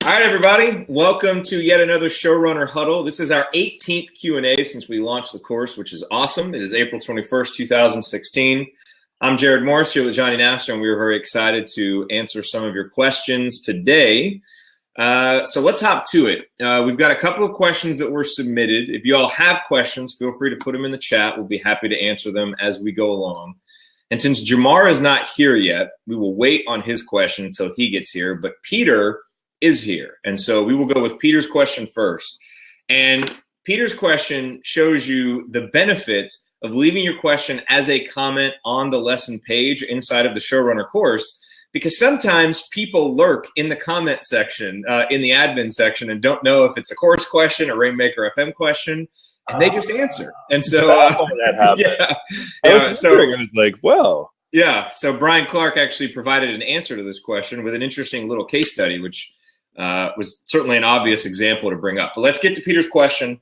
All right, everybody. Welcome to yet another Showrunner Huddle. This is our 18th Q&A since we launched the course, which is awesome. It is April 21st, 2016. I'm Jared Morris here with Johnny Nasser, and we are very excited to answer some of your questions today. So let's hop to it. We've got a couple of questions that were submitted. If you all have questions, feel free to put them in the chat. We'll be happy to answer them as we go along. And since Jamar is not here yet, we will wait on his question until he gets here. But Peter is here. And so we will go with Peter's question first. And Peter's question shows you the benefit of leaving your question as a comment on the lesson page inside of the Showrunner course, because sometimes people lurk in the comment section, in the admin section, and don't know if it's a course question, a Rainmaker FM question, and they just answer. And so that happened. I was like, well. Yeah, so Brian Clark actually provided an answer to this question with an interesting little case study, which was certainly an obvious example to bring up. But let's get to Peter's question, and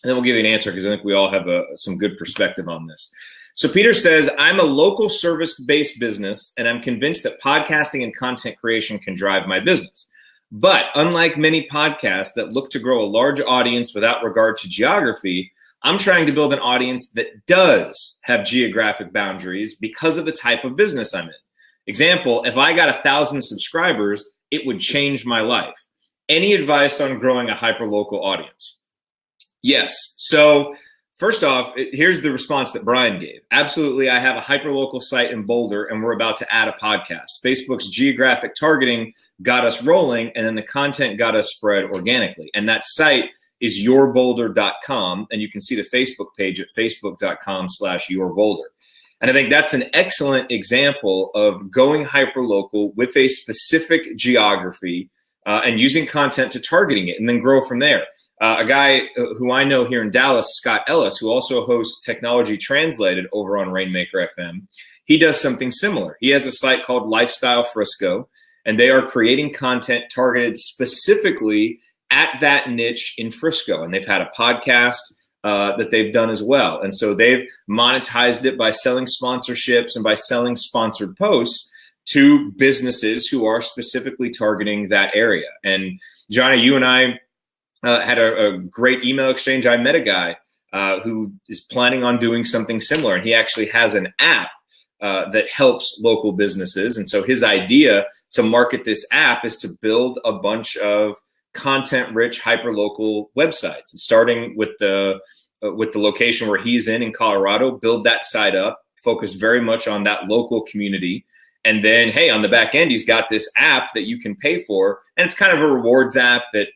then we'll give you an answer because I think we all have some good perspective on this. So Peter says, I'm a local service-based business, and I'm convinced that podcasting and content creation can drive my business. But unlike many podcasts that look to grow a large audience without regard to geography, I'm trying to build an audience that does have geographic boundaries because of the type of business I'm in. Example, if I got 1,000 subscribers, it would change my life. Any advice on growing a hyperlocal audience? Yes. So first off, here's the response that Brian gave. Absolutely, I have a hyperlocal site in Boulder, and we're about to add a podcast. Facebook's geographic targeting got us rolling, and then the content got us spread organically. And that site is yourboulder.com, and you can see the Facebook page at facebook.com/yourboulder. And I think that's an excellent example of going hyperlocal with a specific geography and using content to targeting it and then grow from there. A guy who I know here in Dallas, Scott Ellis, who also hosts Technology Translated over on Rainmaker FM, he does something similar. He has a site called Lifestyle Frisco, and they are creating content targeted specifically at that niche in Frisco. And they've had a podcast that they've done as well. And so they've monetized it by selling sponsorships and by selling sponsored posts to businesses who are specifically targeting that area. And Johnny, you and I had a great email exchange. I met a guy who is planning on doing something similar, and he actually has an app that helps local businesses. And so his idea to market this app is to build a bunch of content-rich, hyperlocal websites, starting with the location where he's in Colorado. Build that site up, focus very much on that local community, and then, hey, on the back end, he's got this app that you can pay for, and it's kind of a rewards app that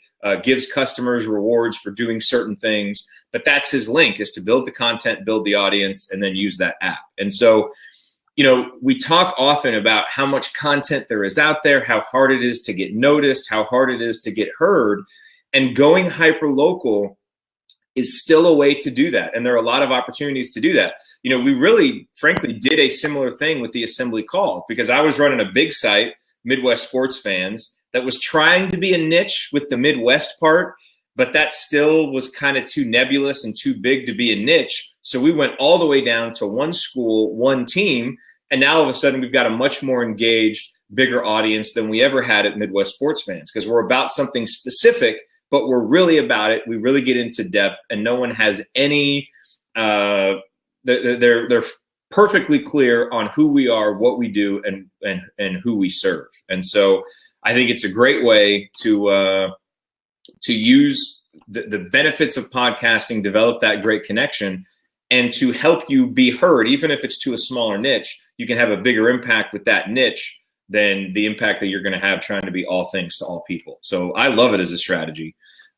gives customers rewards for doing certain things. But that's his link, is to build the content, build the audience, and then use that app. And so, you know, we talk often about how much content there is out there, how hard it is to get noticed, how hard it is to get heard. And going hyperlocal is still a way to do that. And there are a lot of opportunities to do that. You know, we really, frankly, did a similar thing with the Assembly Call, because I was running a big site, Midwest Sports Fans, that was trying to be a niche with the Midwest part, but that still was kind of too nebulous and too big to be a niche. So we went all the way down to one school, one team, and now all of a sudden we've got a much more engaged, bigger audience than we ever had at Midwest Sports Fans, because we're about something specific, but we're really about it. We really get into depth, and no one has any, they're perfectly clear on who we are, what we do, and who we serve. And so I think it's a great way to use the benefits of podcasting, develop that great connection, and to help you be heard. Even if it's to a smaller niche, you can have a bigger impact with that niche than the impact that you're going to have trying to be all things to all people. So I love it as a strategy.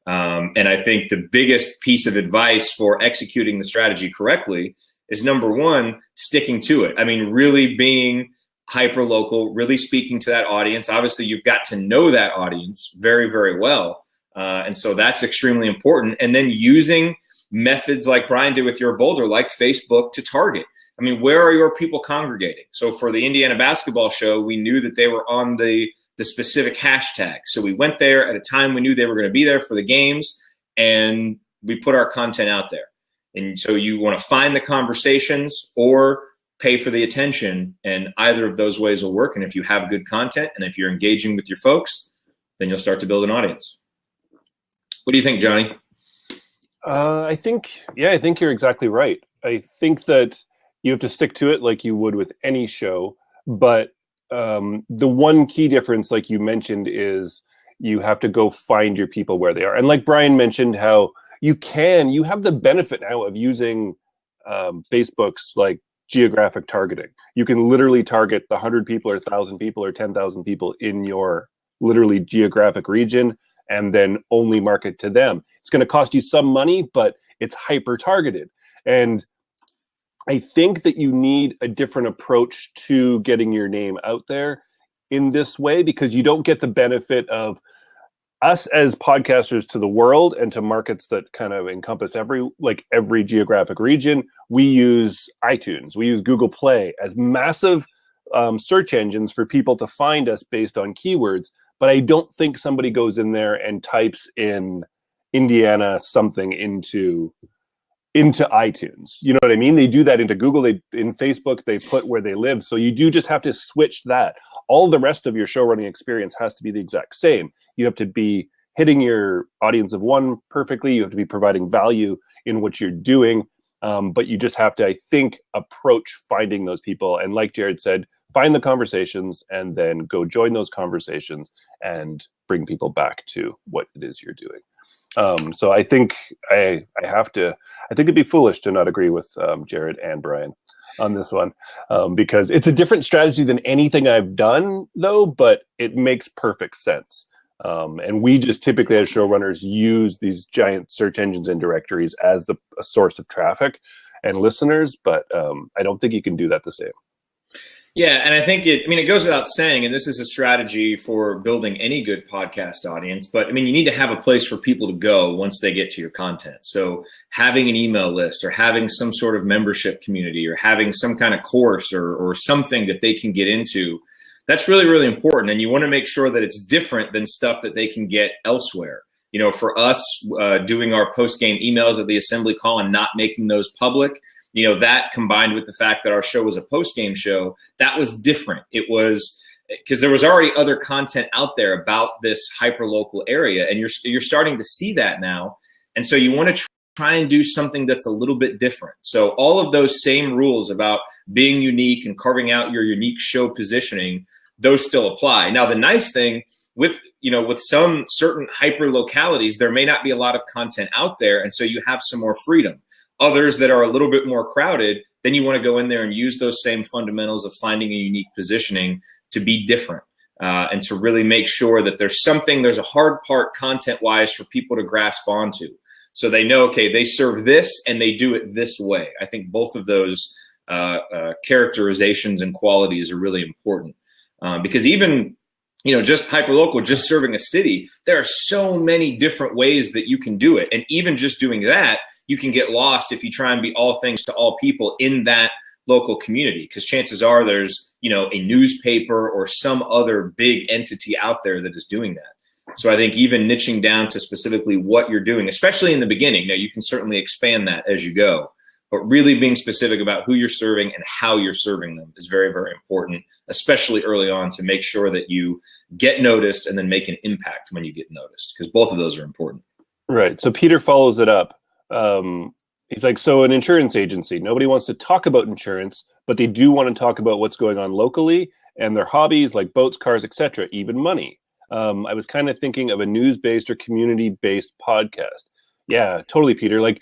And I think the biggest piece of advice for executing the strategy correctly is, number one, sticking to it. I mean, really being hyperlocal, really speaking to that audience. Obviously, you've got to know that audience very, very well. And so that's extremely important. And then using methods like Brian did with Your Boulder, like Facebook, to target. I mean, where are your people congregating? So for the Indiana basketball show, we knew that they were on the specific hashtag. So we went there at a time we knew they were going to be there for the games, and we put our content out there. And so you want to find the conversations or pay for the attention, and either of those ways will work. And if you have good content and if you're engaging with your folks, then you'll start to build an audience. What do you think, Johnny? I think you're exactly right. I think that you have to stick to it like you would with any show, but the one key difference, like you mentioned, is you have to go find your people where they are. And like Brian mentioned, how you have the benefit now of using Facebook's like geographic targeting. You can literally target the 100 people or 1,000 people or 10,000 people in your literally geographic region and then only market to them. It's going to cost you some money, but it's hyper targeted. And I think that you need a different approach to getting your name out there in this way, because you don't get the benefit of us as podcasters to the world and to markets that kind of encompass every geographic region. We use iTunes, we use Google Play as massive search engines for people to find us based on keywords. But I don't think somebody goes in there and types in Indiana something into iTunes. You know what I mean? They do that into Google. In Facebook, they put where they live. So you do just have to switch that. All the rest of your show running experience has to be the exact same. You have to be hitting your audience of one perfectly. You have to be providing value in what you're doing. But you just have to, I think, approach finding those people. And like Jared said, find the conversations and then go join those conversations and bring people back to what it is you're doing. So I think I think it'd be foolish to not agree with Jared and Brian on this one, because it's a different strategy than anything I've done, though, but it makes perfect sense. And we just typically, as showrunners, use these giant search engines and directories as a source of traffic and listeners, but I don't think you can do that the same. Yeah, and I think it goes without saying, and this is a strategy for building any good podcast audience, but you need to have a place for people to go once they get to your content. So having an email list or having some sort of membership community or having some kind of course or something that they can get into, that's really, really important. And you want to make sure that it's different than stuff that they can get elsewhere. For us, doing our post-game emails at the assembly call and not making those public, that combined with the fact that our show was a post-game show, that was different. It was because there was already other content out there about this hyper-local area, and you're starting to see that now. And so you want to try and do something that's a little bit different. So all of those same rules about being unique and carving out your unique show positioning, those still apply. Now, the nice thing with some certain hyper localities, there may not be a lot of content out there, and so you have some more freedom. Others that are a little bit more crowded, then you want to go in there and use those same fundamentals of finding a unique positioning to be different and to really make sure that there's a hard part content-wise for people to grasp onto. So they know, okay, they serve this and they do it this way. I think both of those characterizations and qualities are really important because even just hyperlocal, just serving a city, there are so many different ways that you can do it. And even just doing that, you can get lost if you try and be all things to all people in that local community, because chances are there's, a newspaper or some other big entity out there that is doing that. So I think even niching down to specifically what you're doing, especially in the beginning, now you can certainly expand that as you go, but really being specific about who you're serving and how you're serving them is very, very important, especially early on, to make sure that you get noticed and then make an impact when you get noticed, because both of those are important. Right. So Peter follows it up. He's like, so an insurance agency, nobody wants to talk about insurance, but they do want to talk about what's going on locally and their hobbies like boats, cars, etc., even money. I was kind of thinking of a news-based or community-based podcast. Yeah, totally, Peter. Like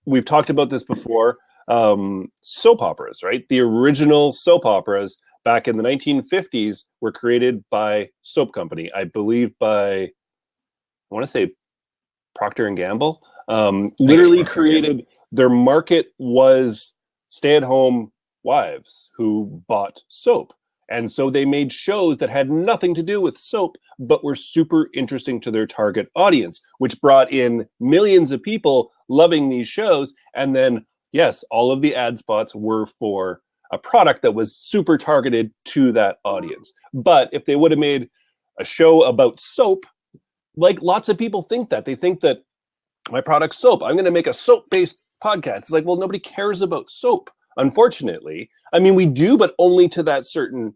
we've talked about this before. Soap operas, right? The original soap operas back in the 1950s were created by soap company. I believe I want to say Procter and Gamble. Literally created, their market was stay-at-home wives who bought soap. And so they made shows that had nothing to do with soap, but were super interesting to their target audience, which brought in millions of people loving these shows. And then, yes, all of the ad spots were for a product that was super targeted to that audience. But if they would have made a show about soap, like lots of people think that. They think that my product's soap, I'm going to make a soap-based podcast. It's like, well, nobody cares about soap, unfortunately. We do, but only to that certain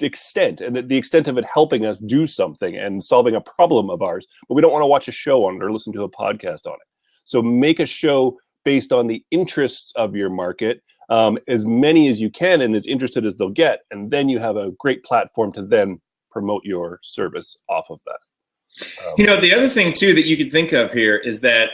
extent, and the extent of it helping us do something and solving a problem of ours, but we don't want to watch a show on it or listen to a podcast on it. So make a show based on the interests of your market, as many as you can and as interested as they'll get, and then you have a great platform to then promote your service off of that. The other thing too that you could think of here is that,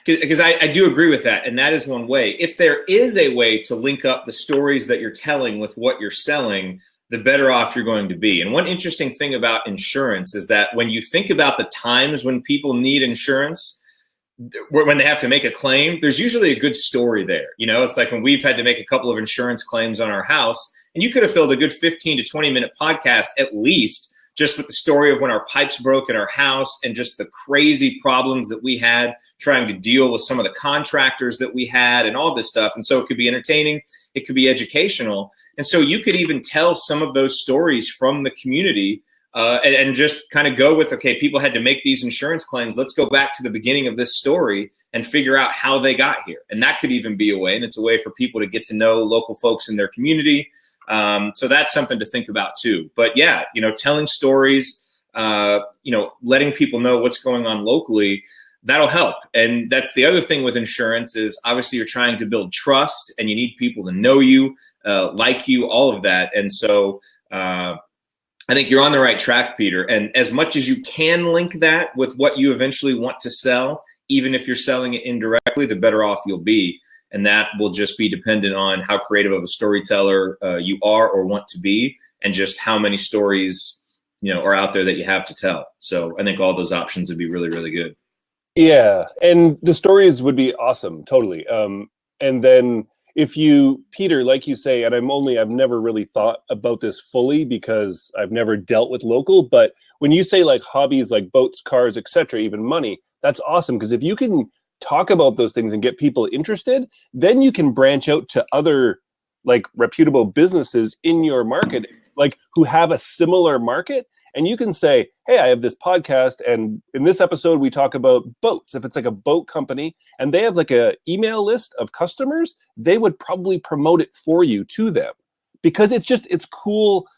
because I do agree with that, and that is one way. If there is a way to link up the stories that you're telling with what you're selling, the better off you're going to be. And one interesting thing about insurance is that when you think about the times when people need insurance, when they have to make a claim, there's usually a good story there. It's like when we've had to make a couple of insurance claims on our house, and you could have filled a good 15 to 20 minute podcast at least just with the story of when our pipes broke in our house and just the crazy problems that we had trying to deal with some of the contractors that we had and all this stuff. And so it could be entertaining, it could be educational. And so you could even tell some of those stories from the community and just kind of go with, okay, people had to make these insurance claims. Let's go back to the beginning of this story and figure out how they got here. And that could even be a way. And it's a way for people to get to know local folks in their community. So that's something to think about too. But yeah, telling stories, letting people know what's going on locally, that'll help. And that's the other thing with insurance is obviously you're trying to build trust and you need people to know you, like you, all of that. And so I think you're on the right track, Peter. And as much as you can link that with what you eventually want to sell, even if you're selling it indirectly, the better off you'll be. And that will just be dependent on how creative of a storyteller you are or want to be, and just how many stories are out there that you have to tell. So I think all those options would be really, really good. Yeah, and the stories would be awesome, totally. And then if you, Peter, like you say, and I've never really thought about this fully because I've never dealt with local, but when you say like hobbies like boats, cars, etc., even money, that's awesome, because if you can talk about those things and get people interested, then you can branch out to other like reputable businesses in your market, like who have a similar market. And you can say, hey, I have this podcast, and in this episode, we talk about boats. If it's like a boat company and they have like a email list of customers, they would probably promote it for you to them, because it's cool,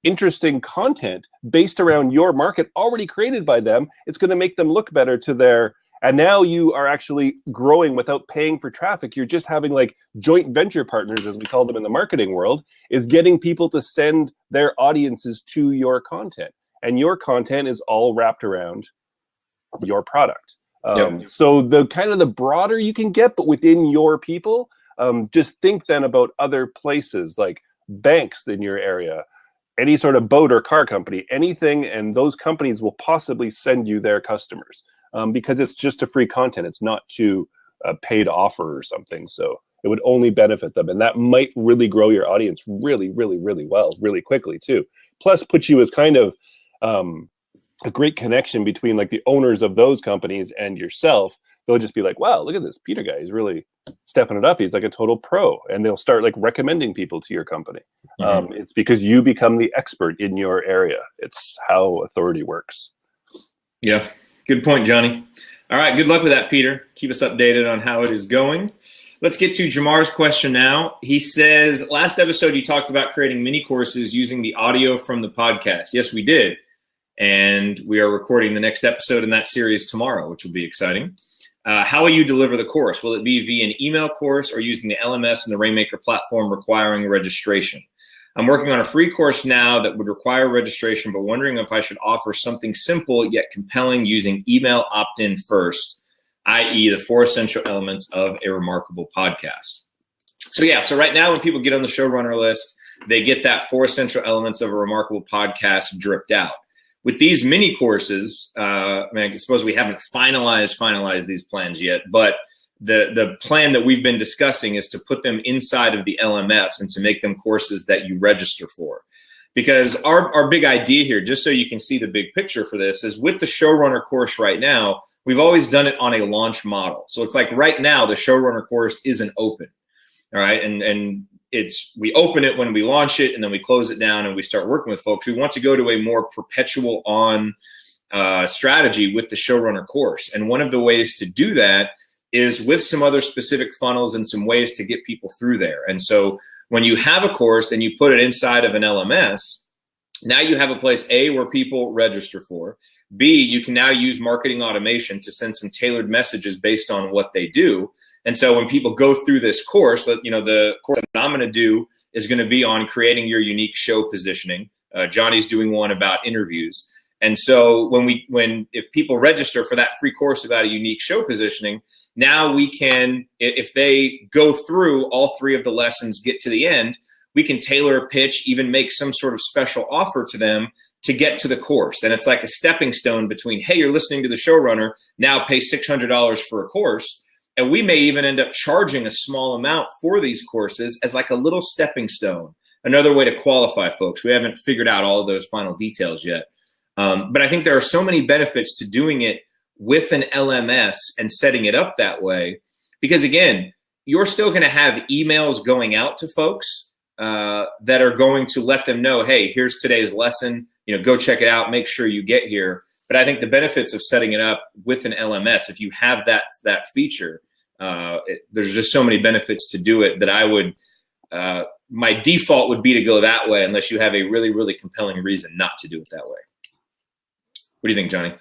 interesting content based around your market already created by them. It's going to make them look better to their. And now you are actually growing without paying for traffic. You're just having like joint venture partners, as we call them in the marketing world, is getting people to send their audiences to your content. And your content is all wrapped around your product. So the kind of the broader you can get, but within your people, just think then about other places like banks in your area, any sort of boat or car company, anything, and those companies will possibly send you their customers. Because it's just a free content. It's not to a paid offer or something. So it would only benefit them. And that might really grow your audience really, really, really well, really quickly too. Plus put you as kind of a great connection between like the owners of those companies and yourself. They'll just be like, wow, look at this Peter guy. He's really stepping it up. He's like a total pro. And they'll start like recommending people to your company. Mm-hmm. It's because you become the expert in your area. It's how authority works. Yeah. Good point, Johnny. All right, good luck with that, Peter. Keep us updated on how it is going. Let's get to Jamar's question now. He says, last episode you talked about creating mini courses using the audio from the podcast. Yes, we did. And we are recording the next episode in that series tomorrow, which will be exciting. How will you deliver the course? Will it be via an email course or using the LMS and the Rainmaker platform requiring registration? I'm working on a free course now that would require registration, but wondering if I should offer something simple yet compelling using email opt-in first, i.e. the 4 essential elements of a remarkable podcast. So right now when people get on the Showrunner list, they get that 4 essential elements of a remarkable podcast dripped out. With these mini courses, I suppose we haven't finalized these plans yet, but the plan that we've been discussing is to put them inside of the LMS and to make them courses that you register for. Because our big idea here, just so you can see the big picture for this, is with the Showrunner course right now, we've always done it on a launch model. So it's like right now, the Showrunner course isn't open, all right? And we open it when we launch it, and then we close it down and we start working with folks. We want to go to a more perpetual on strategy with the Showrunner course. And one of the ways to do that is with some other specific funnels and some ways to get people through there. And so when you have a course and you put it inside of an LMS, now you have a place, A, where people register for. B, you can now use marketing automation to send some tailored messages based on what they do. And so when people go through this course, the course that I'm going to do is going to be on creating your unique show positioning. Johnny's doing one about interviews. And so if people register for that free course about a unique show positioning, now we can, if they go through all 3 of the lessons, get to the end, we can tailor a pitch, even make some sort of special offer to them to get to the course. And it's like a stepping stone between, hey, you're listening to the Showrunner, now pay $600 for a course. And we may even end up charging a small amount for these courses as like a little stepping stone, another way to qualify folks. We haven't figured out all of those final details yet. But I think there are so many benefits to doing it with an LMS and setting it up that way, because again, you're still going to have emails going out to folks that are going to let them know, hey, here's today's lesson, go check it out, make sure you get here. But I think the benefits of setting it up with an LMS, if you have that feature, there's just so many benefits to do it that I would, my default would be to go that way unless you have a really, really compelling reason not to do it that way. What do you think, Johnny?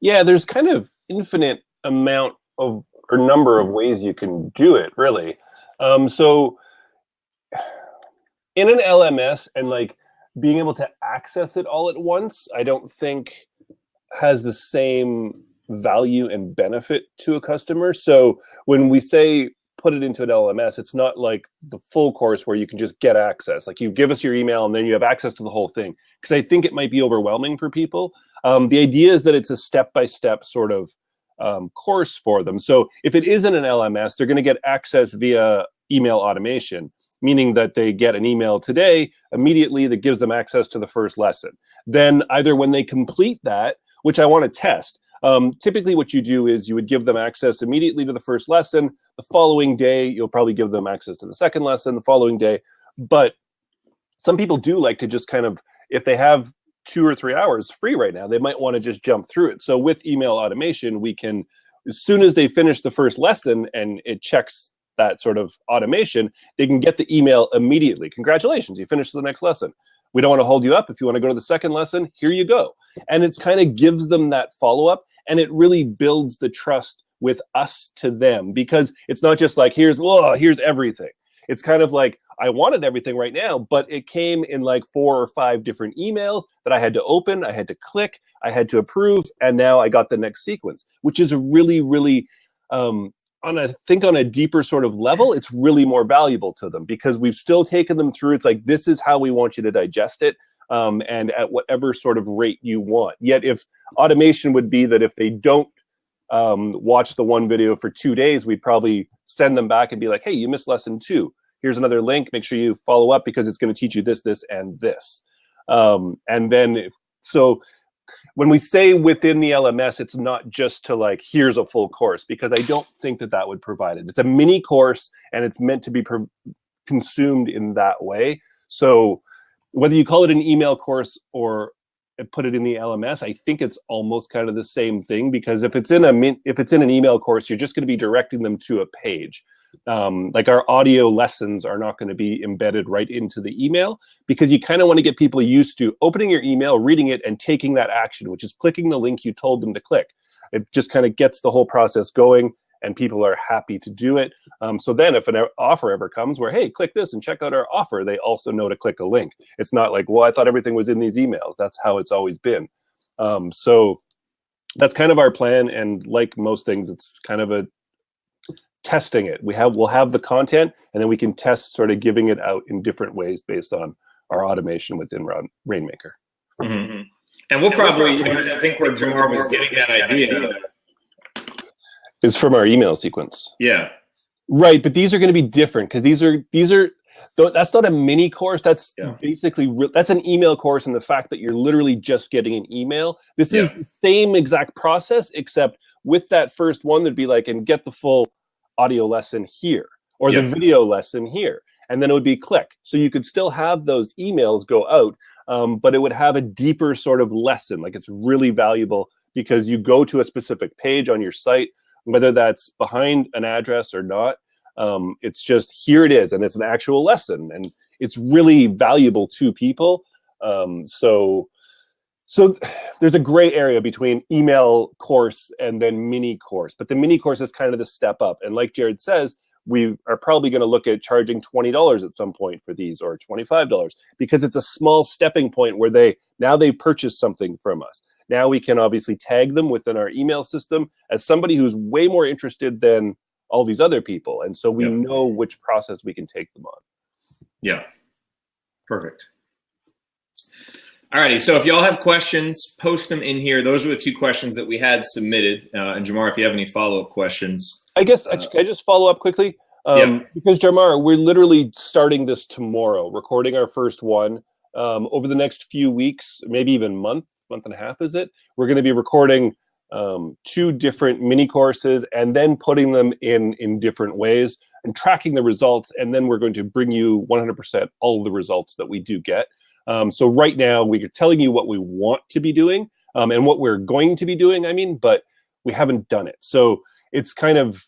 Yeah, there's kind of infinite amount of or number of ways you can do it, really. So in an LMS and like being able to access it all at once, I don't think has the same value and benefit to a customer. So when we say put it into an LMS, it's not like the full course where you can just get access. Like you give us your email and then you have access to the whole thing. Because I think it might be overwhelming for people. The idea is that it's a step-by-step sort of course for them. So if it isn't an LMS, they're going to get access via email automation, meaning that they get an email today immediately that gives them access to the first lesson. Then either when they complete that, which I want to test, typically what you do is you would give them access immediately to the first lesson. The following day, you'll probably give them access to the second lesson the following day. But some people do like to just kind of, if they have 2 or 3 hours free right now, they might want to just jump through it. So with email automation, we can, as soon as they finish the first lesson and it checks that sort of automation, they can get the email immediately. Congratulations, you finished the next lesson. We don't want to hold you up. If you want to go to the second lesson, here you go. And it's kind of gives them that follow-up, and it really builds the trust with us to them, because it's not just like, here's everything. It's kind of like, I wanted everything right now, but it came in like 4 or 5 different emails that I had to open, I had to click, I had to approve, and now I got the next sequence, which is a really, really, on a deeper sort of level, it's really more valuable to them because we've still taken them through. It's like, this is how we want you to digest it, and at whatever sort of rate you want. Yet if automation would be that if they don't watch the one video for 2 days, we'd probably send them back and be like, hey, you missed lesson 2. Here's another link. Make sure you follow up because it's going to teach you this, this, and this. And then, so when we say within the LMS, it's not just to like, here's a full course, because I don't think that would provide it. It's a mini course and it's meant to be consumed in that way. So whether you call it an email course or put it in the LMS, I think it's almost kind of the same thing, because if it's in an email course, you're just going to be directing them to a page. Like our audio lessons are not going to be embedded right into the email, because you kind of want to get people used to opening your email, reading it, and taking that action, which is clicking the link you told them to click. It just kind of gets the whole process going, and people are happy to do it. So then if an offer ever comes where, hey, click this and check out our offer, they also know to click a link. It's not like, well, I thought everything was in these emails. That's how it's always been. So that's kind of our plan. And like most things, it's kind of a testing it. We'll have the content, and then we can test sort of giving it out in different ways based on our automation within Rainmaker. Mm-hmm. And we'll probably, I think where Jamar was getting that idea is from our email sequence. Yeah. Right, but these are going to be different because these are that's not a mini course. That's basically that's an email course, and the fact that you're literally just getting an email. This is the same exact process, except with that first one, there'd be like, and get the full audio lesson here, or the video lesson here, and then it would be click. So you could still have those emails go out, but it would have a deeper sort of lesson. Like, it's really valuable because you go to a specific page on your site, whether that's behind an address or not. It's just, here it is, and it's an actual lesson, and it's really valuable to people. So there's a gray area between email course and then mini course, but the mini course is kind of the step up. And like Jared says, we are probably going to look at charging $20 at some point for these, or $25, because it's a small stepping point where they've purchased something from us. Now we can obviously tag them within our email system as somebody who's way more interested than all these other people. And so we know which process we can take them on. Yeah. Perfect. All righty. So if y'all have questions, post them in here. Those were the 2 questions that we had submitted. And Jamar, if you have any follow-up questions. I guess I just follow up quickly. Because Jamar, we're literally starting this tomorrow, recording our first one. Over the next few weeks, maybe even month and a half, is it? We're going to be recording 2 different mini courses and then putting them in different ways and tracking the results. And then we're going to bring you 100% all of the results that we do get. So right now we are telling you what we want to be doing and what we're going to be doing, but we haven't done it. So it's kind of,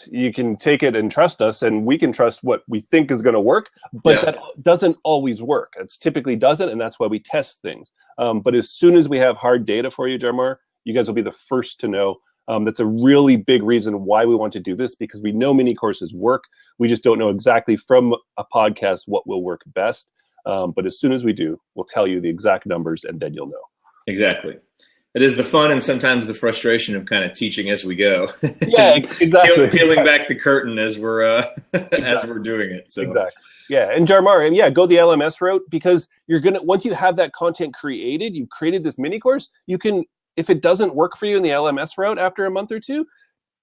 you can take it and trust us, and we can trust what we think is going to work, but that doesn't always work. It's typically doesn't, and that's why we test things. But as soon as we have hard data for you, Jarmar, you guys will be the first to know. That's a really big reason why we want to do this, because we know mini courses work. We just don't know exactly from a podcast what will work best. But as soon as we do, we'll tell you the exact numbers, and then you'll know. Exactly. It is the fun and sometimes the frustration of kind of teaching as we go. Yeah, exactly. Peeling back the curtain as we're as we're doing it. So. Exactly. Yeah, and Jarmar, go the LMS route, because you're gonna, once you have that content created, you've created this mini course. You can, if it doesn't work for you in the LMS route after a month or 2,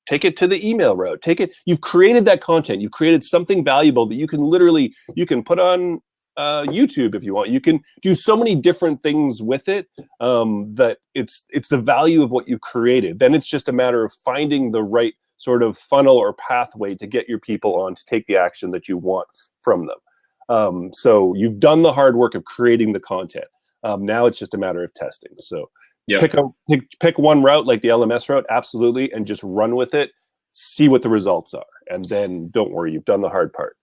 take it to the email route. Take it. You've created that content. You've created something valuable that you can put on YouTube if you want. You can do so many different things with it that it's the value of what you've created. Then it's just a matter of finding the right sort of funnel or pathway to get your people on to take the action that you want from them. So you've done the hard work of creating the content. Now it's just a matter of testing. So pick one route, like the LMS route, absolutely, and just run with it. See what the results are, and then don't worry, you've done the hard part.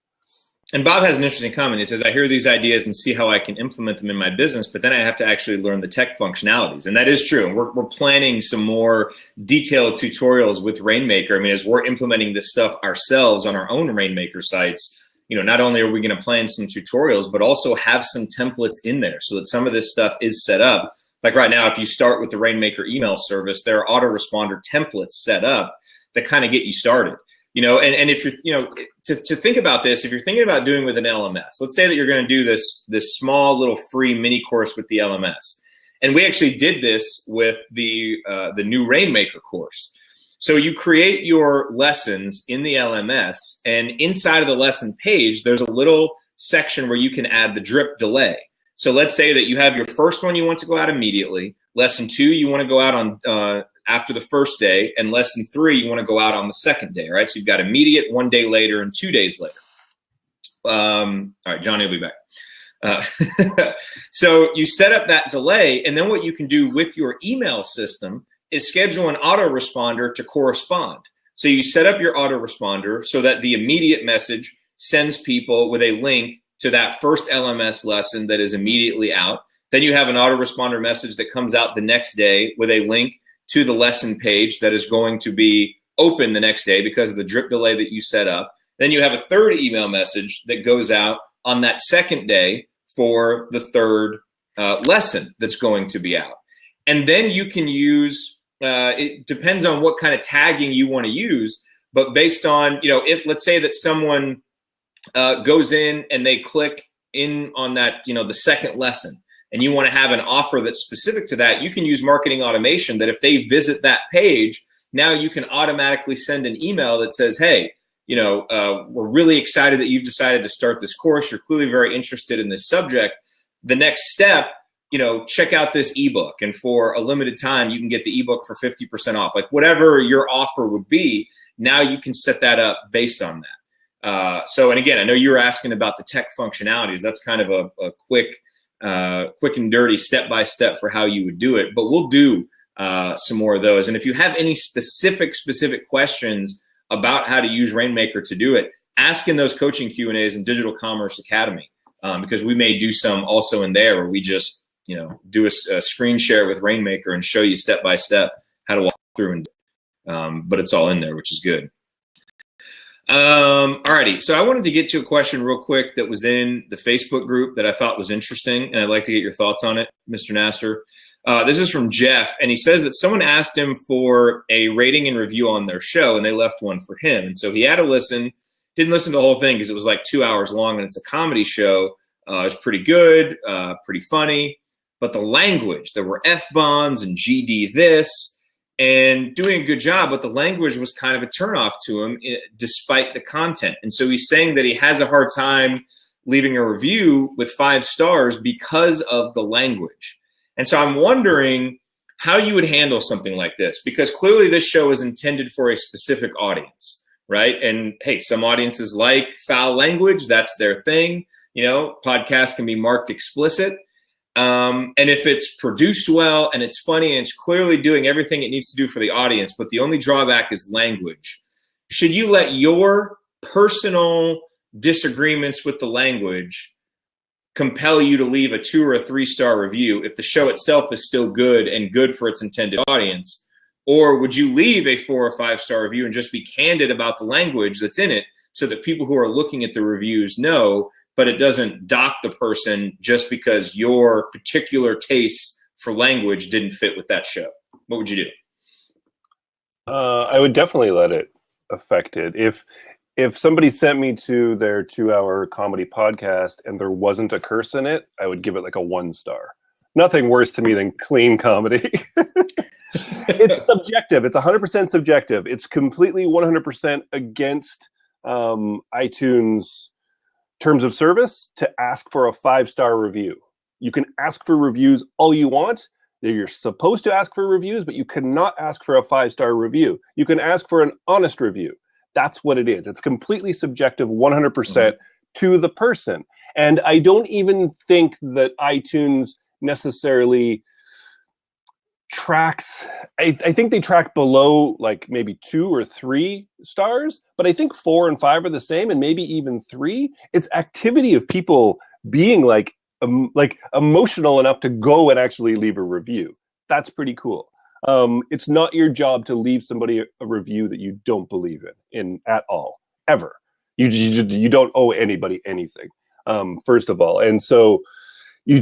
And Bob has an interesting comment. He says, I hear these ideas and see how I can implement them in my business, but then I have to actually learn the tech functionalities. And that is true. And we're planning some more detailed tutorials with Rainmaker. As we're implementing this stuff ourselves on our own Rainmaker sites, not only are we going to plan some tutorials, but also have some templates in there so that some of this stuff is set up. Like right now, if you start with the Rainmaker email service, there are autoresponder templates set up that kind of get you started. And if you're, to think about this, if you're thinking about doing with an LMS, let's say that you're going to do this small little free mini course with the LMS. And we actually did this with the new Rainmaker course. So you create your lessons in the LMS, and inside of the lesson page, there's a little section where you can add the drip delay. So let's say that you have your first one you want to go out immediately, lesson 2 you want to go out on after the first day, and lesson 3 you want to go out on the second day, right? So you've got immediate, 1 day later, and 2 days later. All right, Johnny will be back. So you set up that delay, and then what you can do with your email system is schedule an autoresponder to correspond. So you set up your autoresponder so that the immediate message sends people with a link to that first LMS lesson that is immediately out. Then you have an autoresponder message that comes out the next day with a link to the lesson page that is going to be open the next day because of the drip delay that you set up. Then you have a third email message that goes out on that second day for the third lesson that's going to be out. And then you can use, it depends on what kind of tagging you want to use, but based on, if let's say that someone goes in and they click in on that, the second lesson, and you want to have an offer that's specific to that, you can use marketing automation that if they visit that page, now you can automatically send an email that says, hey, we're really excited that you've decided to start this course. You're clearly very interested in this subject. The next step, check out this ebook. And for a limited time, you can get the ebook for 50% off. Like whatever your offer would be, now you can set that up based on that. And again, I know you were asking about the tech functionalities. That's kind of a quick and dirty step-by-step for how you would do it. But we'll do some more of those. And if you have any specific questions about how to use Rainmaker to do it, ask in those coaching Q&As in Digital Commerce Academy, because we may do some also in there where we just, do a screen share with Rainmaker and show you step by step how to walk through. But it's all in there, which is good. Alrighty. So I wanted to get to a question real quick that was in the Facebook group that I thought was interesting, and I'd like to get your thoughts on it, Mr. Nasser. This is from Jeff, and he says that someone asked him for a rating and review on their show, and they left one for him. And so he had to listen, didn't listen to the whole thing because it was like 2 hours long, and it's a comedy show. It was pretty good, pretty funny. But the language, there were F-bombs and GD this, and doing a good job, but the language was kind of a turnoff to him despite the content. And so he's saying that he has a hard time leaving a review with 5 stars because of the language. And so I'm wondering how you would handle something like this, because clearly this show is intended for a specific audience, right? And hey, some audiences like foul language. That's their thing. Podcasts can be marked explicit. And if it's produced well and it's funny and it's clearly doing everything it needs to do for the audience, but the only drawback is language, should you let your personal disagreements with the language compel you to leave a 2 or a 3-star review if the show itself is still good and good for its intended audience? Or would you leave a 4 or 5-star review and just be candid about the language that's in it so that people who are looking at the reviews know, but it doesn't dock the person just because your particular taste for language didn't fit with that show? What would you do? I would definitely let it affect it. If somebody sent me to their 2-hour comedy podcast and there wasn't a curse in it, I would give it like a 1 star. Nothing worse to me than clean comedy. It's subjective. It's 100% subjective. It's completely 100% against iTunes terms of service to ask for a 5-star review. You can ask for reviews all you want. You're supposed to ask for reviews, but you cannot ask for a 5-star review. You can ask for an honest review. That's what it is. It's completely subjective, 100% to the person. And I don't even think that iTunes necessarily tracks. I think they track below like maybe 2 or 3 stars, but I think 4 and 5 are the same, and maybe even 3. It's activity of people being like emotional enough to go and actually leave a review. That's pretty cool. It's not your job to leave somebody a review that you don't believe in at all, ever. You don't owe anybody anything, first of all. And so you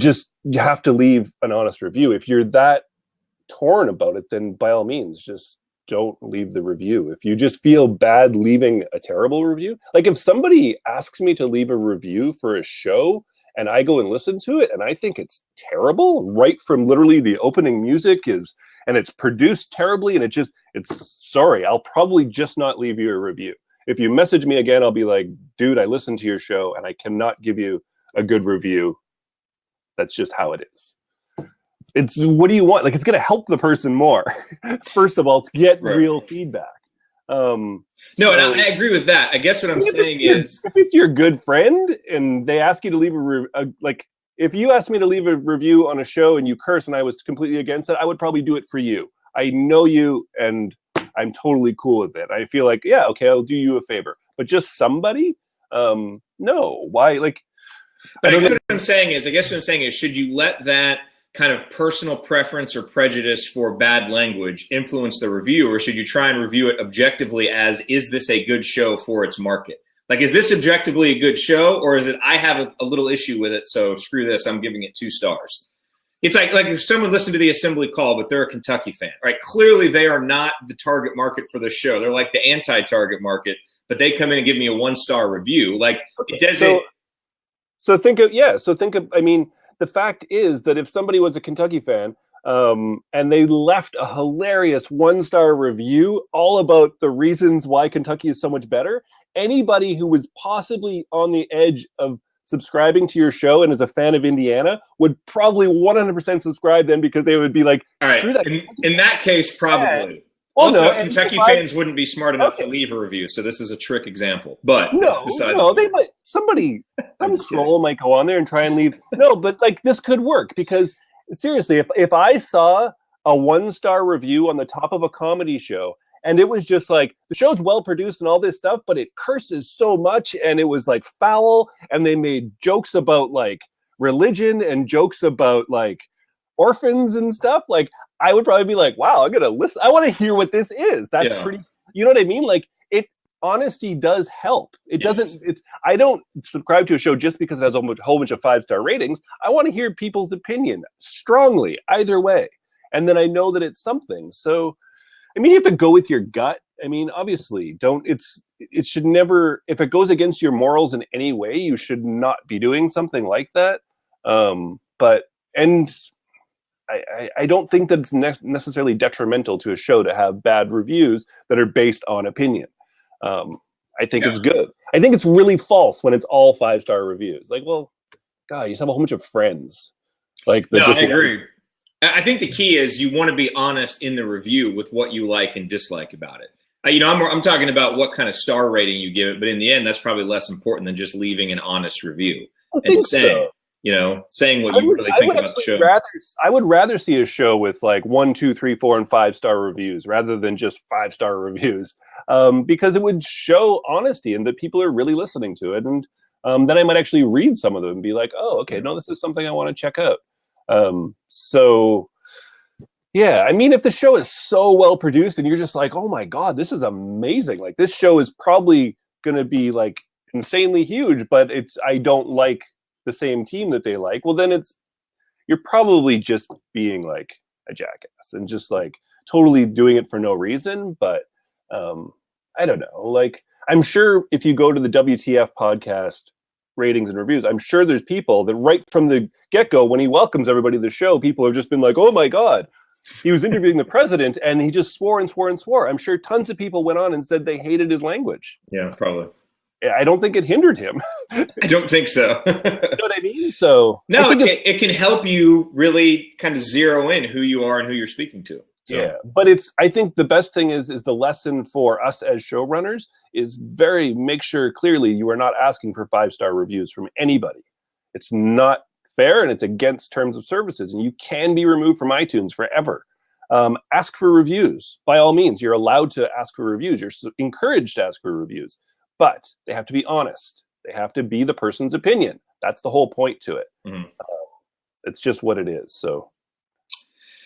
have to leave an honest review. If you're that torn about it, then by all means, just don't leave the review. If you just feel bad leaving a terrible review, like if somebody asks me to leave a review for a show and I go and listen to it and I think it's terrible, right from literally the opening music and it's produced terribly and it's sorry, I'll probably just not leave you a review. If you message me again, I'll be like, dude, I listened to your show and I cannot give you a good review. That's just how it is. It's what do you want? Like, it's going to help the person more, first of all, to get real feedback. No, and I agree with that. I guess what I'm saying is, if it's your good friend and they ask you to leave like, if you asked me to leave a review on a show and you curse and I was completely against it, I would probably do it for you. I know you and I'm totally cool with it. I feel like, yeah, okay, I'll do you a favor. But just somebody? No. Why? Like, I guess what I'm saying is, should you let that kind of personal preference or prejudice for bad language influence the review, or should you try and review it objectively as, is this a good show for its market? Like, is this objectively a good show, or is it, I have a little issue with it, so screw this, I'm giving it 2 stars? It's like if someone listened to the Assembly Call, but they're a Kentucky fan, right? Clearly they are not the target market for the show. They're like the anti-target market, but they come in and give me a 1-star review. Like, okay, it doesn't. So think of, I mean, the fact is that if somebody was a Kentucky fan and they left a hilarious 1-star review all about the reasons why Kentucky is so much better, anybody who was possibly on the edge of subscribing to your show and is a fan of Indiana would probably 100% subscribe then, because they would be like, all right, in that case, probably. Well, also, Kentucky fans wouldn't be smart enough to leave a review, so this is a trick example. But they might. Some troll might go on there and try and leave. No, but like, this could work, because seriously, if I saw a 1-star review on the top of a comedy show And it was just like, the show's well produced and all this stuff, but it curses so much, and it was like foul, and they made jokes about like religion and jokes about like orphans and stuff. Like, I would probably be like, wow, I'm gonna listen, I want to hear what this is. That's pretty, you know what I mean? Like, honesty does help. It doesn't, I don't subscribe to a show just because it has a whole bunch of 5-star ratings. I want to hear people's opinion strongly either way, and then I know that it's something. So I mean, you have to go with your gut. I mean, obviously, it should never, if it goes against your morals in any way, you should not be doing something like that. I don't think that it's necessarily detrimental to a show to have bad reviews that are based on opinion. I think it's good. I think it's really false when it's all 5-star reviews. Like, well, God, you just have a whole bunch of friends. Like, no, I agree. I think the key is you want to be honest in the review with what you like and dislike about it. I'm talking about what kind of star rating you give it, but in the end, that's probably less important than just leaving an honest review and saying, saying what you really think about the show. I would rather see a show with like 1, 2, 3, 4, and 5-star reviews rather than just 5-star reviews, because it would show honesty and that people are really listening to it. And then I might actually read some of them and be like, oh, okay, no, this is something I want to check out. So yeah, I mean, if the show is so well produced and you're just like, oh my God, this is amazing. Like, this show is probably going to be like insanely huge, but I don't like the same team that they like. Well, then you're probably just being like a jackass and just like totally doing it for no reason. But, I don't know. Like, I'm sure if you go to the WTF podcast ratings and reviews, I'm sure there's people that right from the get-go, when he welcomes everybody to the show, people have just been like, oh my God, he was interviewing the president and he just swore and swore and swore. I'm sure tons of people went on and said they hated his language. Yeah, probably. I don't think it hindered him. I don't think so. You know what I mean? So no, it can help you really kind of zero in who you are and who you're speaking to. So. Yeah, but I think the best thing is the lesson for us as showrunners is make sure clearly you are not asking for 5-star reviews from anybody. It's not fair and it's against terms of services, and you can be removed from iTunes forever. Ask for reviews. By all means, you're allowed to ask for reviews. You're encouraged to ask for reviews, but they have to be honest. They have to be the person's opinion. That's the whole point to it. Mm-hmm. It's just what it is. So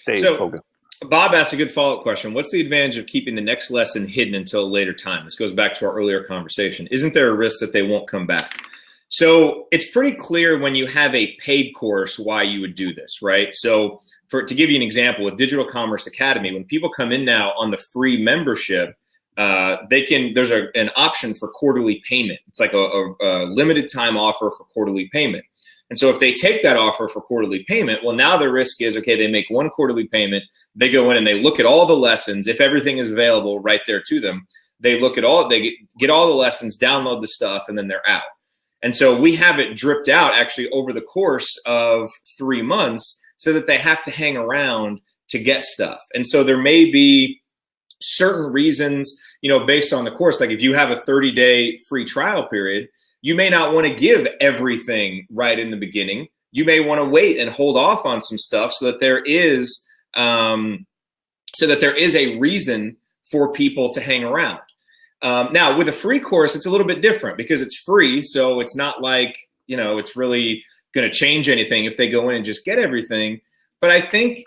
stay focused. Bob asked a good follow-up question. What's the advantage of keeping the next lesson hidden until a later time? This goes back to our earlier conversation. Isn't there a risk that they won't come back? So it's pretty clear when you have a paid course why you would do this, right? So to give you an example, with Digital Commerce Academy, when people come in now on the free membership, there's an option for quarterly payment. It's like a limited time offer for quarterly payment. And so if they take that offer for quarterly payment, well, now the risk is, okay, they make one quarterly payment, they go in and they look at all the lessons. If everything is available right there to them, they look at they get all the lessons, download the stuff, and then they're out. And so we have it dripped out actually over the course of 3 months so that they have to hang around to get stuff. And so there may be certain reasons, based on the course, like if you have a 30-day free trial period, you may not want to give everything right in the beginning. You may want to wait and hold off on some stuff so that there is a reason for people to hang around. Now, with a free course, it's a little bit different because it's free. So it's not like, it's really going to change anything if they go in and just get everything. But I think,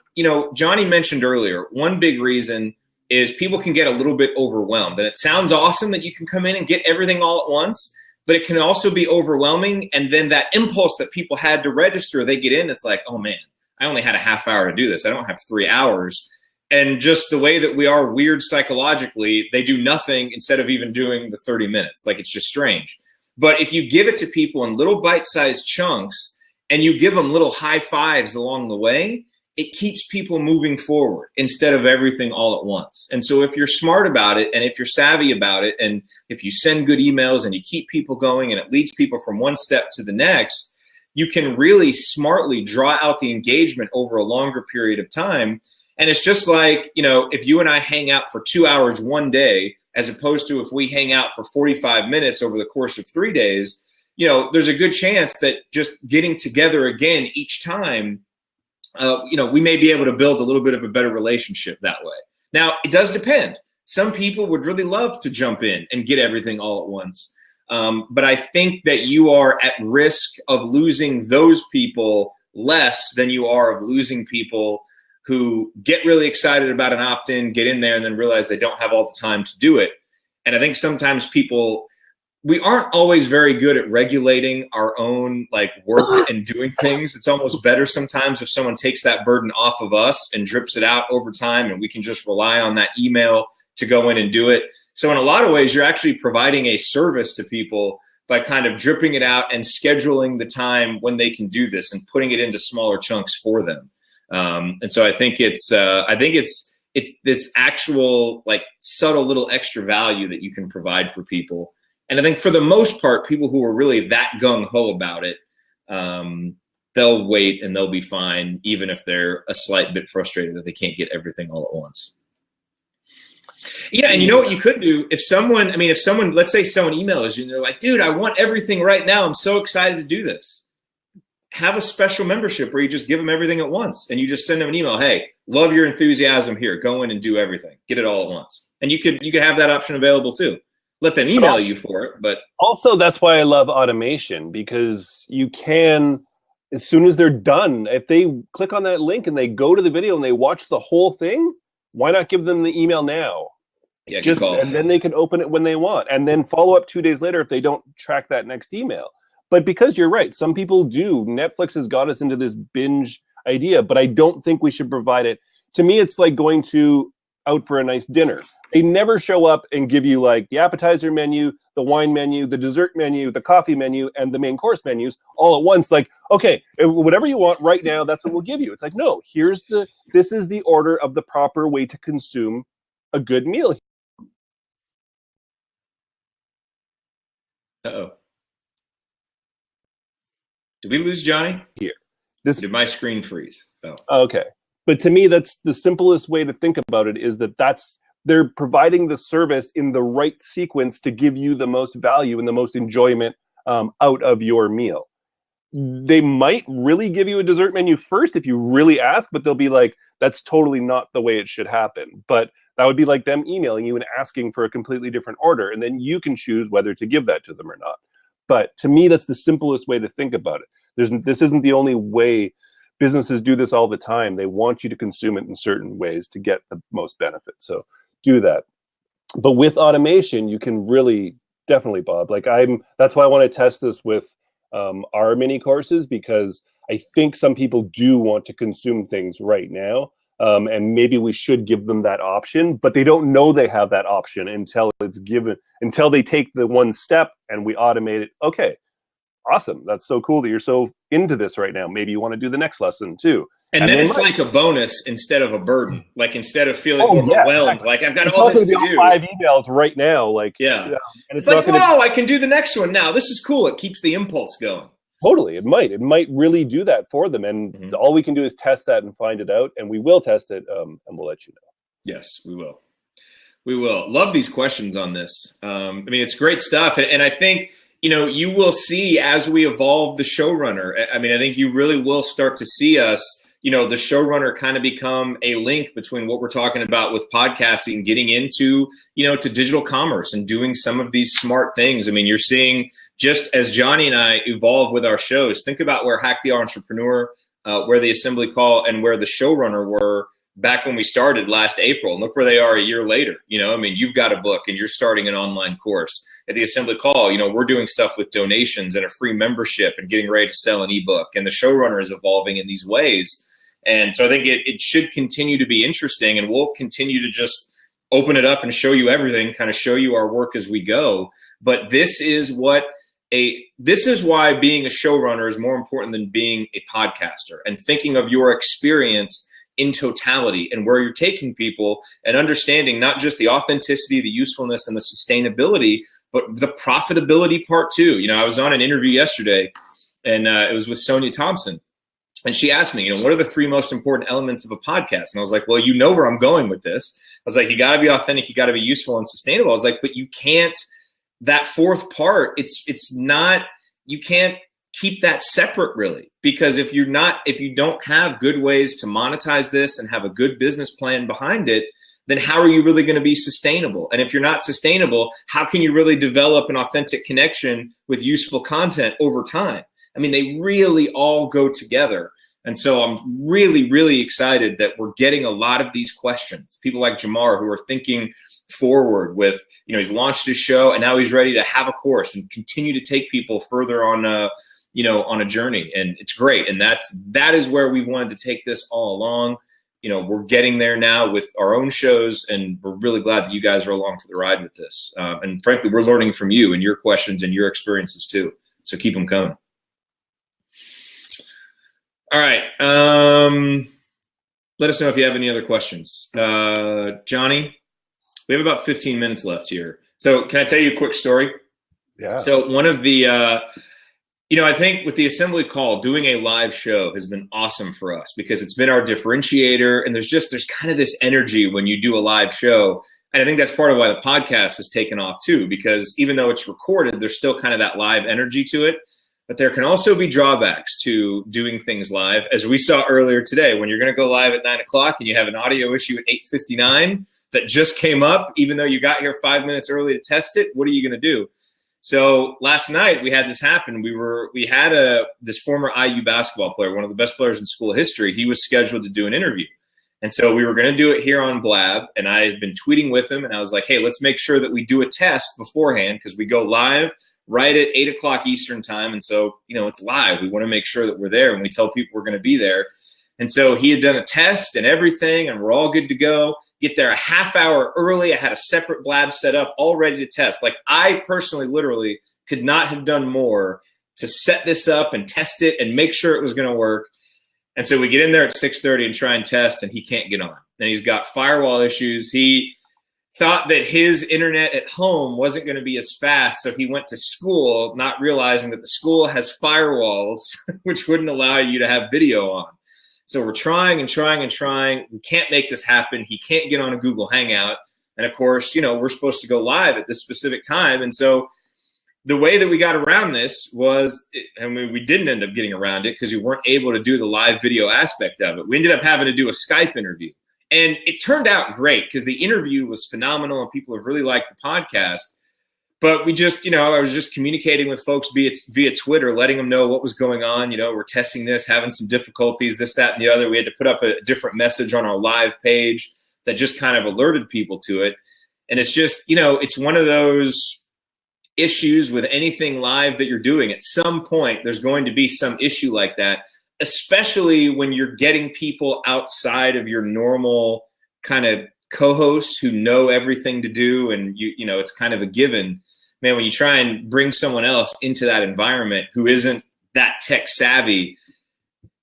Johnny mentioned earlier, one big reason is people can get a little bit overwhelmed. And it sounds awesome that you can come in and get everything all at once, but it can also be overwhelming. And then that impulse that people had to register, they get in, it's like, oh man, I only had a half hour to do this. I don't have 3 hours. And just the way that we are weird psychologically, they do nothing instead of even doing the 30 minutes. Like, it's just strange. But if you give it to people in little bite-sized chunks and you give them little high fives along the way, it keeps people moving forward instead of everything all at once. And so if you're smart about it and if you're savvy about it and if you send good emails and you keep people going and it leads people from one step to the next, you can really smartly draw out the engagement over a longer period of time. And it's just like, if you and I hang out for 2 hours one day, as opposed to if we hang out for 45 minutes over the course of 3 days, there's a good chance that just getting together again each time, we may be able to build a little bit of a better relationship that way. Now, it does depend. Some people would really love to jump in and get everything all at once. But I think that you are at risk of losing those people less than you are of losing people who get really excited about an opt-in, get in there, and then realize they don't have all the time to do it. And I think sometimes we aren't always very good at regulating our own like work and doing things. It's almost better sometimes if someone takes that burden off of us and drips it out over time, and we can just rely on that email to go in and do it. So in a lot of ways, you're actually providing a service to people by kind of dripping it out and scheduling the time when they can do this and putting it into smaller chunks for them. And so I think it's this actual like subtle little extra value that you can provide for people. And I think for the most part, people who are really that gung-ho about it, they'll wait and they'll be fine, even if they're a slight bit frustrated that they can't get everything all at once. Yeah, and you know what you could do? If someone, let's say someone emails you and they're like, dude, I want everything right now. I'm so excited to do this. Have a special membership where you just give them everything at once and you just send them an email. Hey, love your enthusiasm here. Go in and do everything. Get it all at once. And you could have that option available too. Let them email you for it, but also that's why I love automation, because you can, as soon as they're done, if they click on that link and they go to the video and they watch the whole thing, why not give them the email now? Yeah, and then they can open it when they want, and then follow up 2 days later if they don't track that next email. But because you're right, some people do. Netflix has got us into this binge idea, but I don't think we should provide it. To me, it's like going out for a nice dinner. They never show up and give you like the appetizer menu, the wine menu, the dessert menu, the coffee menu, and the main course menus all at once. Like, okay, whatever you want right now, that's what we'll give you. It's like, no, this is the order of the proper way to consume a good meal. Uh-oh. Did we lose Johnny? Here. Did my screen freeze? Oh. Okay. But to me, that's the simplest way to think about it, is they're providing the service in the right sequence to give you the most value and the most enjoyment out of your meal. They might really give you a dessert menu first if you really ask, but they'll be like, that's totally not the way it should happen. But that would be like them emailing you and asking for a completely different order, and then you can choose whether to give that to them or not. But to me, that's the simplest way to think about it. This isn't the only way. Businesses do this all the time. They want you to consume it in certain ways to get the most benefit. So do that. But with automation, you can really definitely, Bob, that's why I want to test this with our mini courses, because I think some people do want to consume things right now. And maybe we should give them that option, but they don't know they have that option until they take the one step and we automate it. Okay, awesome. That's so cool that you're so into this right now. Maybe you want to do the next lesson too. And then it's like a bonus instead of a burden. Like instead of feeling overwhelmed, like I've got all this to do. 5 emails right now. And it's like, wow, I can do the next one now. This is cool. It keeps the impulse going. Totally. It might really do that for them. And all we can do is test that and find it out. And we will test it and we'll let you know. Yes, we will. We will. Love these questions on this. It's great stuff. And I think, you will see as we evolve the Showrunner. I think you really will start to see us, the Showrunner kind of become a link between what we're talking about with podcasting, getting into, to digital commerce and doing some of these smart things. You're seeing, just as Johnny and I evolve with our shows, think about where Hack the Entrepreneur, where the Assembly Call, and where the Showrunner were back when we started last April. And look where they are a year later. You've got a book and you're starting an online course. At the Assembly Call, we're doing stuff with donations and a free membership and getting ready to sell an ebook. And the Showrunner is evolving in these ways. And so I think it should continue to be interesting, and we'll continue to just open it up and show you everything, kind of show you our work as we go. But this is why being a showrunner is more important than being a podcaster, and thinking of your experience in totality and where you're taking people, and understanding not just the authenticity, the usefulness, and the sustainability, but the profitability part too. I was on an interview yesterday, and it was with Sonia Thompson. And she asked me, what are the 3 most important elements of a podcast? And I was like, well, where I'm going with this. I was like, you got to be authentic, you got to be useful and sustainable. I was like, but you can't, that 4th part, it's not, you can't keep that separate really, because if you don't have good ways to monetize this and have a good business plan behind it, then how are you really going to be sustainable? And if you're not sustainable, how can you really develop an authentic connection with useful content over time? I mean, they really all go together. And so I'm really, really excited that we're getting a lot of these questions. People like Jamar who are thinking forward with, he's launched his show and now he's ready to have a course and continue to take people further on on a journey. And it's great. And that is where we wanted to take this all along. We're getting there now with our own shows, and we're really glad that you guys are along for the ride with this. And frankly, we're learning from you and your questions and your experiences too. So keep them coming. All right. Let us know if you have any other questions. Johnny, we have about 15 minutes left here. So can I tell you a quick story? Yeah. So one of the, I think with the assembly call, doing a live show has been awesome for us because it's been our differentiator. And there's kind of this energy when you do a live show. And I think that's part of why the podcast has taken off too, because even though it's recorded, there's still kind of that live energy to it. But there can also be drawbacks to doing things live. As we saw earlier today, when you're going to go live at 9 o'clock and you have an audio issue at 8:59 that just came up, even though you got here 5 minutes early to test it, what are you going to do? So last night we had this happen. We had this former IU basketball player, one of the best players in school history. He was scheduled to do an interview. And so we were going to do it here on Blab. And I had been tweeting with him and I was like, hey, let's make sure that we do a test beforehand because we go live right at 8 o'clock Eastern time. And so, it's live. We want to make sure that we're there and we tell people we're going to be there. And so he had done a test and everything, and we're all good to go. Get there a half hour early. I had a separate Blab set up, all ready to test. Like I personally, literally could not have done more to set this up and test it and make sure it was going to work. And so we get in there at 6:30 and try and test, and he can't get on. And he's got firewall issues. He thought that his internet at home wasn't going to be as fast, so he went to school, not realizing that the school has firewalls, which wouldn't allow you to have video on. So we're trying and trying and trying. We can't make this happen. He can't get on a Google Hangout. And, of course, we're supposed to go live at this specific time. And so the way that we got around this was, we didn't end up getting around it because we weren't able to do the live video aspect of it. We ended up having to do a Skype interview. And it turned out great because the interview was phenomenal and people have really liked the podcast. But we just, I was just communicating with folks via Twitter, letting them know what was going on. We're testing this, having some difficulties, this, that, and the other. We had to put up a different message on our live page that just kind of alerted people to it. And it's just, it's one of those issues with anything live that you're doing. At some point, there's going to be some issue like that, especially when you're getting people outside of your normal kind of co-hosts who know everything to do. And it's kind of a given, man, when you try and bring someone else into that environment who isn't that tech savvy,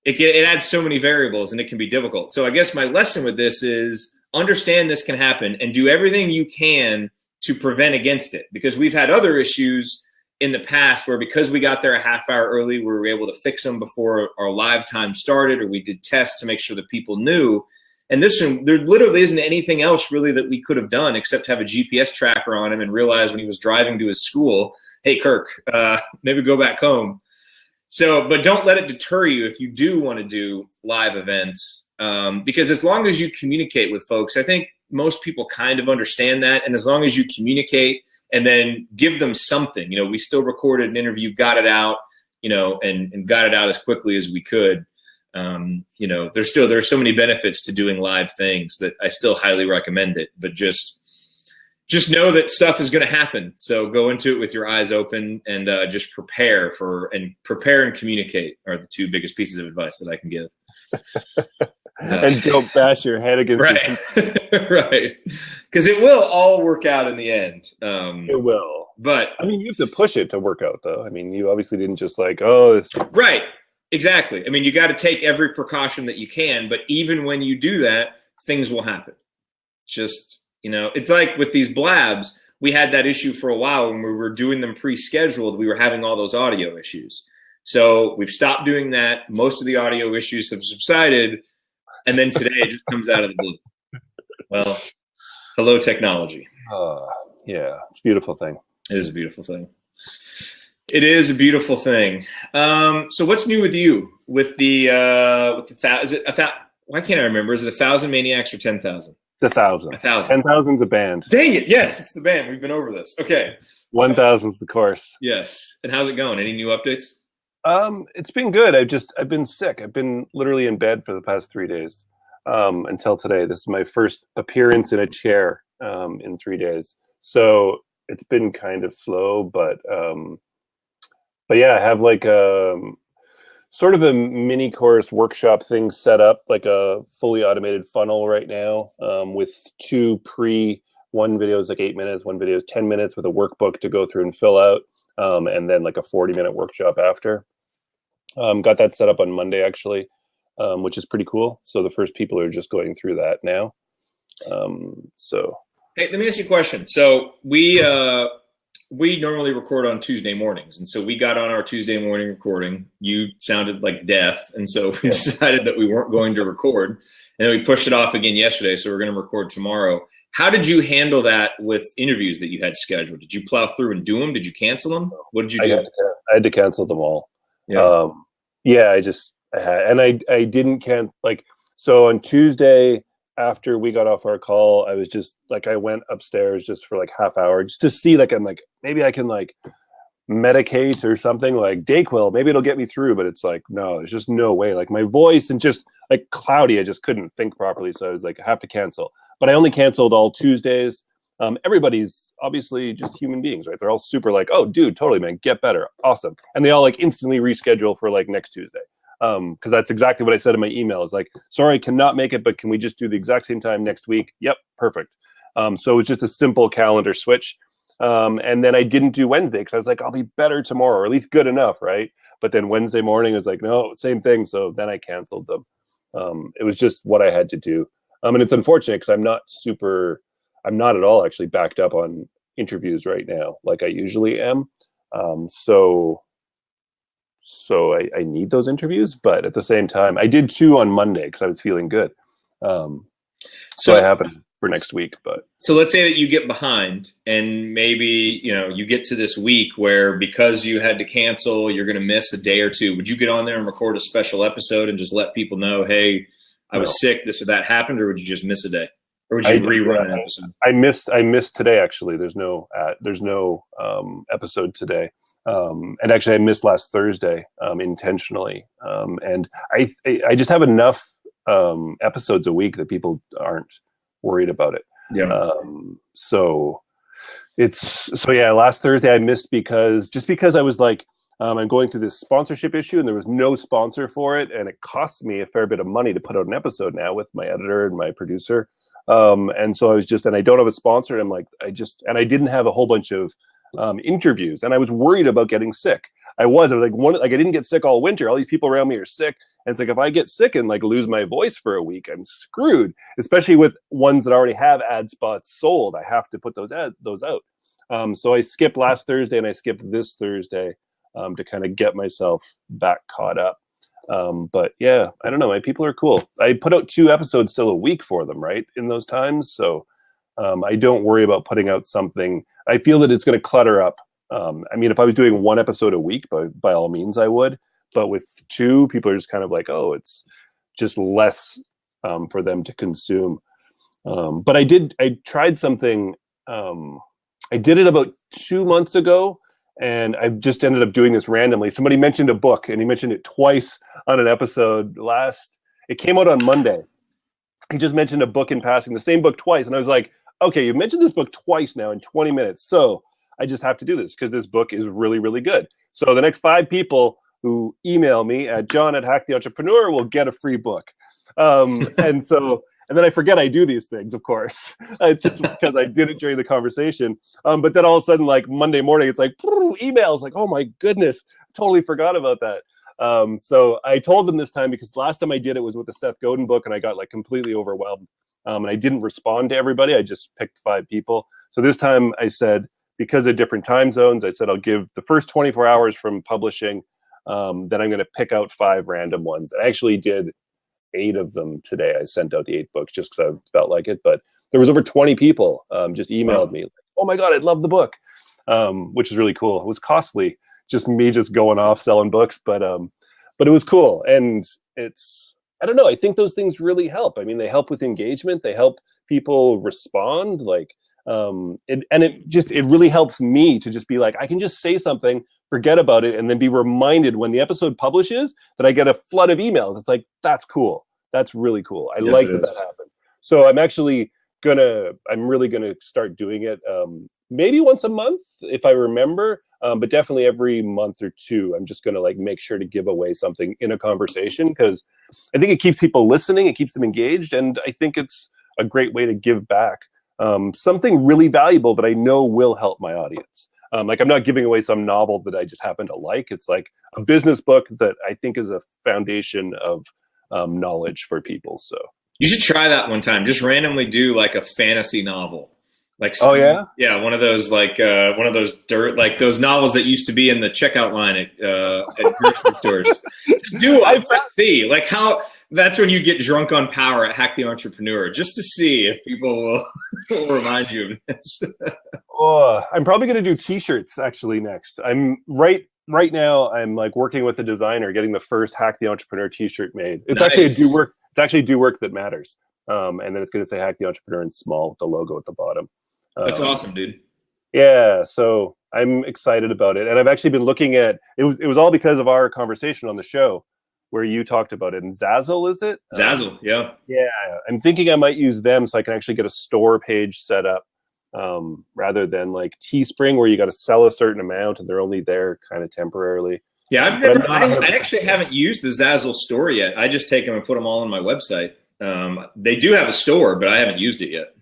it adds so many variables and it can be difficult. So I guess my lesson with this is understand this can happen and do everything you can to prevent against it, because we've had other issues in the past where because we got there a half hour early, we were able to fix them before our live time started, or we did tests to make sure that people knew. And this one, there literally isn't anything else really that we could have done except have a GPS tracker on him and realize when he was driving to his school, hey, Kirk, maybe go back home. So, but don't let it deter you if you do want to do live events, because as long as you communicate with folks, I think most people kind of understand that. And as long as you communicate and then give them something, we still recorded an interview, got it out, and got it out as quickly as we could. There's so many benefits to doing live things that I still highly recommend it, but just know that stuff is going to happen. So go into it with your eyes open and just prepare and communicate are the two biggest pieces of advice that I can give. And don't bash your head against right. Right. Because it will all work out in the end. It will. But you have to push it to work out though. You obviously didn't just this. Right. Exactly. You got to take every precaution that you can, but even when you do that, things will happen. Just, it's like with these blabs, we had that issue for a while when we were doing them pre-scheduled, we were having all those audio issues. So we've stopped doing that. Most of the audio issues have subsided. And then today it just comes out of the blue. Well, hello, technology. Yeah, it's a beautiful thing. It is a beautiful thing. It is a beautiful thing. So what's new with you with the is it why can't I remember? Is it 1,000 Maniacs or 10,000? The 1,000. 1,000. 10,000's a band. Dang it! Yes, it's the band. We've been over this. Okay. 1,000's the course. Yes. And how's it going? Any new updates? It's been good. I've been sick. I've been literally in bed for the past 3 days. Until today. This is my first appearance in a chair in 3 days. So it's been kind of slow, but yeah, I have like a sort of a mini course workshop thing set up, like a fully automated funnel right now, with one video is like 8 minutes, one video is 10 minutes with a workbook to go through and fill out, and then like a 40-minute workshop after. Got that set up on Monday actually, which is pretty cool. So the first people are just going through that now. Hey, let me ask you a question. So we normally record on Tuesday mornings, and so we got on our Tuesday morning recording. You sounded like death, and so we decided that we weren't going to record, and then we pushed it off again yesterday. So we're going to record tomorrow. How did you handle that with interviews that you had scheduled? Did you plow through and do them? Did you cancel them? What did you do? I had to cancel them all. Yeah. I didn't so on Tuesday after we got off our call, I was just like, I went upstairs just for like half hour just to see, like, I'm like, maybe I can like medicate or something, like Dayquil, maybe it'll get me through. But it's like, no, there's just no way. Like my voice and just like cloudy, I just couldn't think properly. So I was like, I have to cancel. But I only canceled all Tuesdays. Everybody's obviously just human beings, right? They're all super like, oh, dude, totally, man, get better, awesome. And they all like instantly reschedule for like next Tuesday. Because that's exactly what I said in my email. Is like, sorry, cannot make it, but can we just do the exact same time next week? Yep, perfect. So it was just a simple calendar switch. And then I didn't do Wednesday because I was like, I'll be better tomorrow, or at least good enough, right? But then Wednesday morning is like, no, same thing. So then I canceled them. It was just what I had to do. And it's unfortunate because I'm not at all actually backed up on interviews right now like I usually am. So I need those interviews, but at the same time, I did 2 on Monday because I was feeling good. So I happen for next week. But so let's say that you get behind, and maybe you get to this week where because you had to cancel, you're going to miss a day or two. Would you get on there and record a special episode and just let people know, hey, I was sick, this or that happened, or would you just miss a day, or would you rerun an episode? I missed today actually. There's no episode today. And actually I missed last Thursday intentionally. And I just have enough episodes a week that people aren't worried about it. Yeah. Last Thursday I missed because I was like, I'm going through this sponsorship issue and there was no sponsor for it. And it costs me a fair bit of money to put out an episode now with my editor and my producer. And so I was and I don't have a sponsor. And I'm like, I didn't have a whole bunch of interviews, and I was worried about getting sick. I was like, I didn't get sick all winter. All these people around me are sick. And it's like, if I get sick and like lose my voice for a week, I'm screwed, especially with ones that already have ad spots sold. I have to put those out. So I skipped last Thursday and I skipped this Thursday to kind of get myself back caught up. But yeah, I don't know. My people are cool. I put out 2 episodes still a week for them, right, in those times. So I don't worry about putting out something. I feel that it's going to clutter up. If I was doing 1 episode a week, by all means I would. But with 2, people are just kind of like, oh, it's just less for them to consume. But I tried something. I did it about 2 months ago, and I just ended up doing this randomly. Somebody mentioned a book, and he mentioned it twice on an episode it came out on Monday. He just mentioned a book in passing, the same book twice. And I was like, okay, you mentioned this book twice now in 20 minutes. So I just have to do this because this book is really, really good. So the next 5 people who email me at john@hacktheentrepreneur will get a free book. And then I forget I do these things, of course. It's just because I did it during the conversation. But then all of a sudden, like Monday morning, it's like emails, like, oh my goodness, totally forgot about that. So I told them this time because last time I did it was with the Seth Godin book and I got like completely overwhelmed. And I didn't respond to everybody. I just picked 5 people. So this time I said, because of different time zones, I said, I'll give the first 24 hours from publishing. Then I'm going to pick out 5 random ones. I actually did 8 of them today. I sent out the 8 books just because I felt like it. But there was over 20 people just emailed me, like, oh my God, I love the book, which is really cool. It was costly, just me just going off selling books. But it was cool. And I don't know, I think those things really help. I mean, they help with engagement. They help people respond, like, it really helps me to just be like, I can just say something, forget about it, and then be reminded when the episode publishes that I get a flood of emails. It's like, that's cool. That's really cool. I like that happened. So I'm really gonna start doing it, maybe once a month if I remember, but definitely every month or two. I'm just gonna like make sure to give away something in a conversation, because I think it keeps people listening, it keeps them engaged, and I think it's a great way to give back something really valuable that I know will help my audience. Like, I'm not giving away some novel that I just happen to like. It's like a business book that I think is a foundation of knowledge for people. So you should try that one time. Just randomly do like a fantasy novel. Like, yeah, one of those like like those novels that used to be in the checkout line at grocery stores. Do I see like how that's when you get drunk on power at Hack the Entrepreneur, just to see if people will remind you of this. I'm probably going to do T-shirts actually next. I'm right now. I'm like working with a designer, getting the first Hack the Entrepreneur T-shirt made. It's actually do work that matters. And then it's going to say Hack the Entrepreneur in small with the logo at the bottom. That's awesome, dude. Yeah, so I'm excited about it, and I've actually been looking at it. It was all because of our conversation on the show where you talked about it. And Zazzle, is it? Zazzle, yeah. Yeah, I'm thinking I might use them so I can actually get a store page set up, rather than like Teespring where you got to sell a certain amount and they're only there kind of temporarily. Yeah, I actually haven't used the Zazzle store yet. I just take them and put them all on my website. They do have a store, but I haven't used it yet.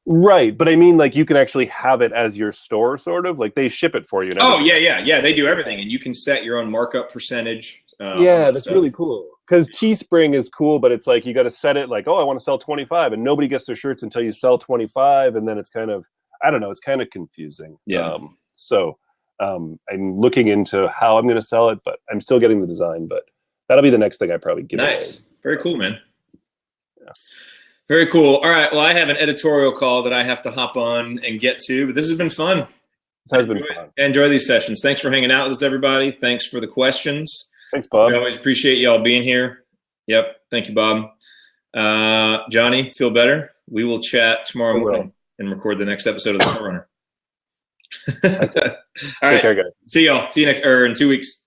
Right, but I mean, like, you can actually have it as your store, sort of. Like, they ship it for you. Oh, yeah. They do everything, and you can set your own markup percentage. Yeah, that's really cool. Because Teespring is cool, but it's like you got to set it like, oh, I want to sell 25, and nobody gets their shirts until you sell 25, and then it's kind of, I don't know, it's kind of confusing. Yeah. I'm looking into how I'm going to sell it, but I'm still getting the design. But that'll be the next thing I probably give away. Nice, very cool, man. Yeah. Very cool. All right. Well, I have an editorial call that I have to hop on and get to, but this has been fun. Enjoy these sessions. Thanks for hanging out with us, everybody. Thanks for the questions. Thanks, Bob. We always appreciate y'all being here. Yep. Thank you, Bob. Johnny, feel better? We will chat tomorrow morning and record the next episode of the Showrunner. All right. Take care, guys. See y'all. See you in 2 weeks.